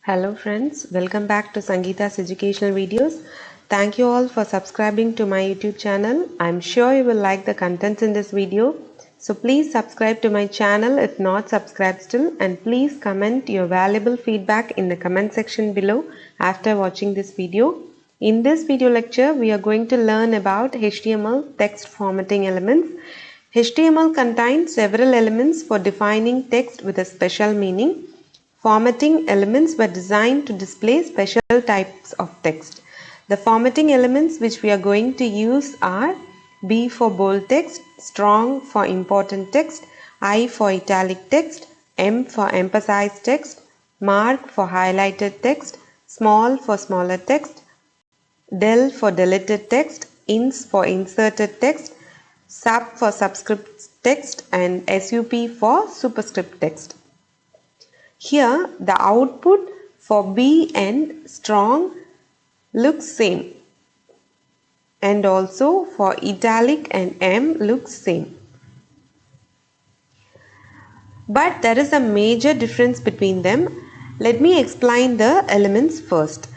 Hello friends, welcome back to Sangeeta's educational videos. Thank you all for subscribing to my YouTube channel. I'm sure you will like the contents in this video. So please subscribe to my channel if not subscribed still, and please comment your valuable feedback in the comment section below after watching this video. In this video lecture, we are going to learn about HTML text formatting elements. HTML contains several elements for defining text with a special meaning. Formatting elements were designed to display special types of text. The formatting elements which we are going to use are B for bold text, strong for important text, I for italic text, M for emphasized text, mark for highlighted text, small for smaller text, del for deleted text, ins for inserted text, sub for subscript text, and sup for superscript text. Here the output for B and strong looks same, and also for italic and M looks same. But there is a major difference between them. Let me explain the elements first.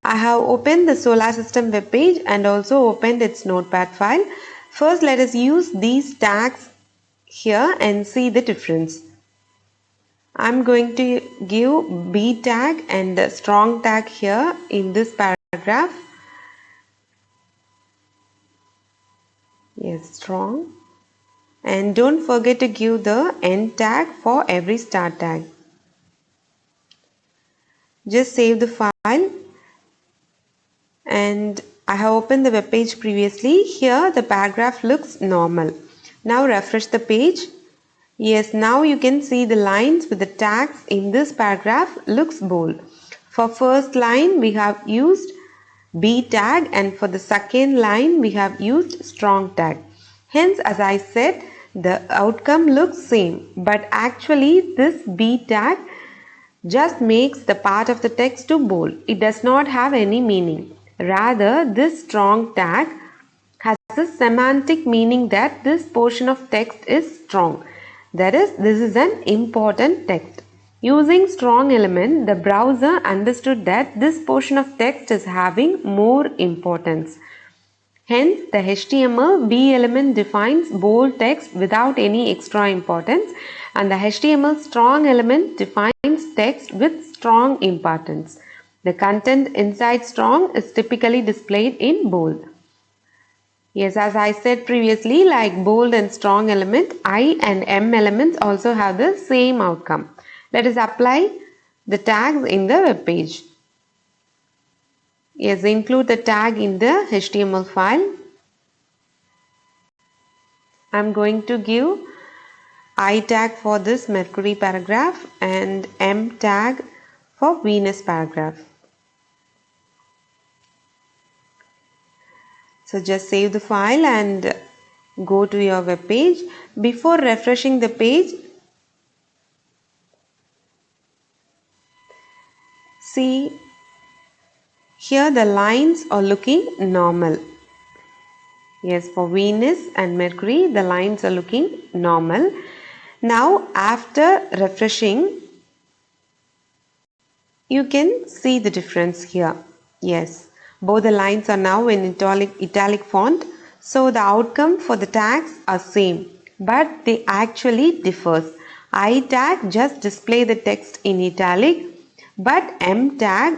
I have opened the Solar System web page and also opened its notepad file. First let us use these tags here and see the difference. I'm going to give B tag and the strong tag here in this paragraph. Yes, strong. And don't forget to give the end tag for every start tag. Just save the file. And I have opened the web page previously. Here the paragraph looks normal. Now refresh the page. Yes, now you can see the lines with the tags in this paragraph looks bold. For first line we have used B tag, and for the second line we have used strong tag. Hence, as I said, the outcome looks same, but actually this B tag just makes the part of the text to bold. It does not have any meaning. Rather, this strong tag has a semantic meaning that this portion of text is strong. That is, this is an important text. Using strong element, the browser understood that this portion of text is having more importance. Hence, the HTML B element defines bold text without any extra importance, and the HTML strong element defines text with strong importance. The content inside strong is typically displayed in bold. Yes, as I said previously, like bold and strong element, I and M elements also have the same outcome. Let us apply the tags in the web page. Yes, include the tag in the HTML file. I am going to give I tag for this Mercury paragraph and M tag for Venus paragraph. So just save the file and go to your web page. Before refreshing the page, see here the lines are looking normal. Yes, for Venus and Mercury the lines are looking normal. Now after refreshing, you can see the difference here. Yes, both the lines are now in italic font. So the outcome for the tags are same, but they actually differs. I tag just display the text in italic, but M tag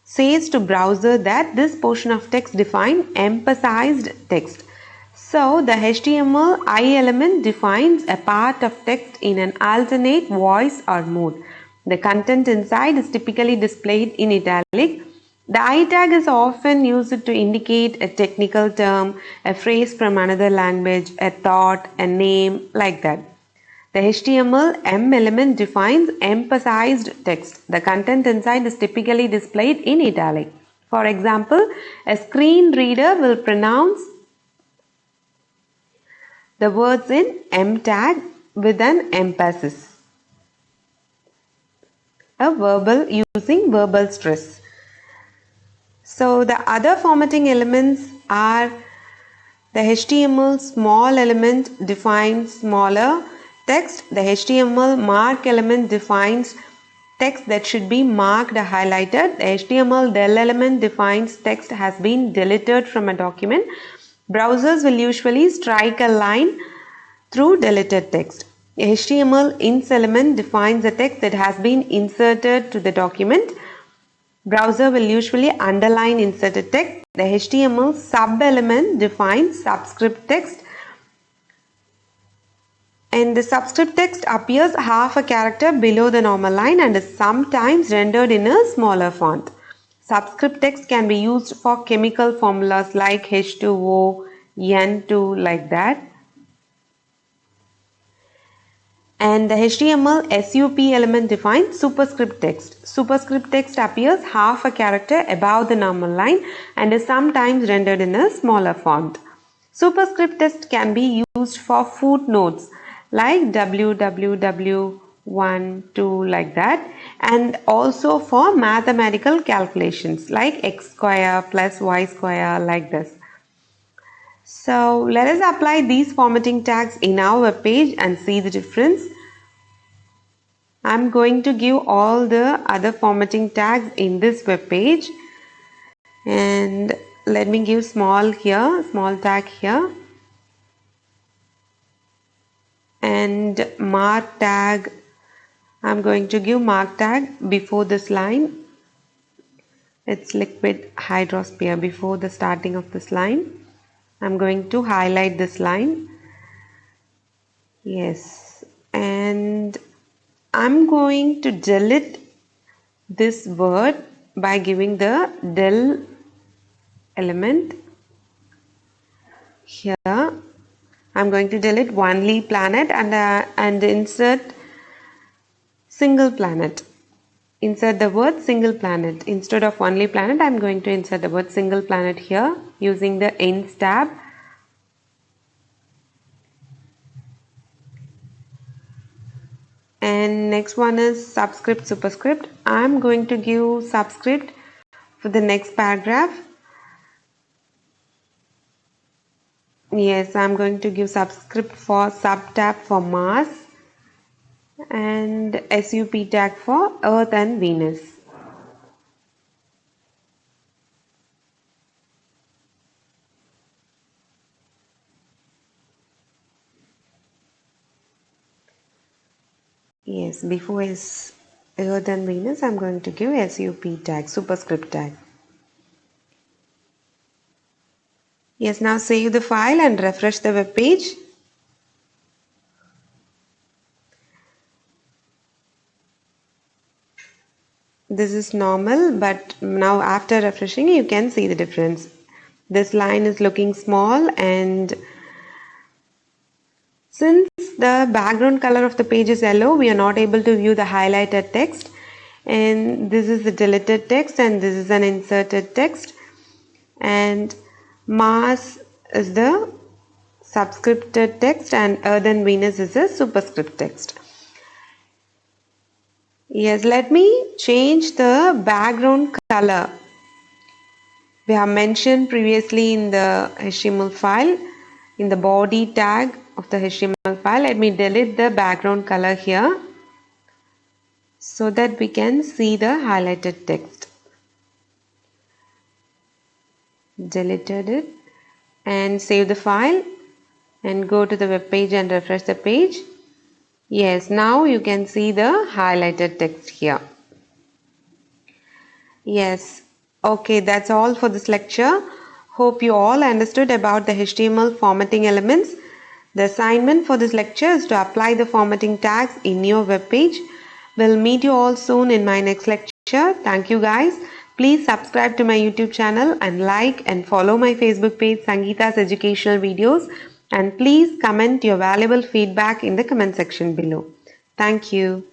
says to browser that this portion of text defines emphasized text. So the HTML I element defines a part of text in an alternate voice or mode. The content inside is typically displayed in italic. The I tag is often used to indicate a technical term, a phrase from another language, a thought, a name, like that. The HTML M element defines emphasized text. The content inside is typically displayed in italic. For example, a screen reader will pronounce the words in M tag with an emphasis. Using verbal stress. So the other formatting elements are the HTML small element defines smaller text. The HTML mark element defines text that should be marked or highlighted. The HTML del element defines text has been deleted from a document. Browsers will usually strike a line through deleted text. HTML ins element defines the text that has been inserted to the document. Browser will usually underline inserted text. The HTML sub element defines subscript text. And the subscript text appears half a character below the normal line and is sometimes rendered in a smaller font. Subscript text can be used for chemical formulas like H2O, N2, like that. And the HTML SUP element defines superscript text. Superscript text appears half a character above the normal line and is sometimes rendered in a smaller font. Superscript text can be used for footnotes like www1, 2, like that, and also for mathematical calculations like x square plus y square, like this. So let us apply these formatting tags in our web page and see the difference. I'm going to give all the other formatting tags in this web page, and let me give small here, small tag here, and mark tag. I'm going to give mark tag before this line. It's liquid hydrosphere before the starting of this line. I'm going to highlight this line. Yes, and I'm going to delete this word by giving the del element here. I'm going to delete only planet and insert single planet. Insert the word single planet. Instead of only planet, I'm going to insert the word single planet here using the ends tab. And next one is subscript, superscript. I'm going to give subscript for the next paragraph. Yes, I'm going to give subscript for sub tab for Mars and SUP tag for Earth and Venus. Yes, before is Earth and Venus, I'm going to give SUP tag, superscript tag. Yes, now save the file and refresh the web page. This is normal, but now after refreshing you can see the difference. This line is looking small, and since the background color of the page is yellow, we are not able to view the highlighted text, and this is the deleted text and this is an inserted text, and Mars is the subscripted text and Earth and Venus is a superscript text. Yes, let me change the background color. We have mentioned previously in the HTML file, in the body tag of the HTML file. Let me delete the background color here so that we can see the highlighted text. Deleted it and save the file and go to the web page and refresh the page. Yes, now you can see the highlighted text here. Yes, okay, that's all for this lecture. Hope you all understood about the HTML formatting elements. The assignment for this lecture is to apply the formatting tags in your web page. We'll meet you all soon in my next lecture. Thank you guys. Please subscribe to my YouTube channel and like and follow my Facebook page Sangeeta's Educational Videos, and please comment your valuable feedback in the comment section below. Thank you.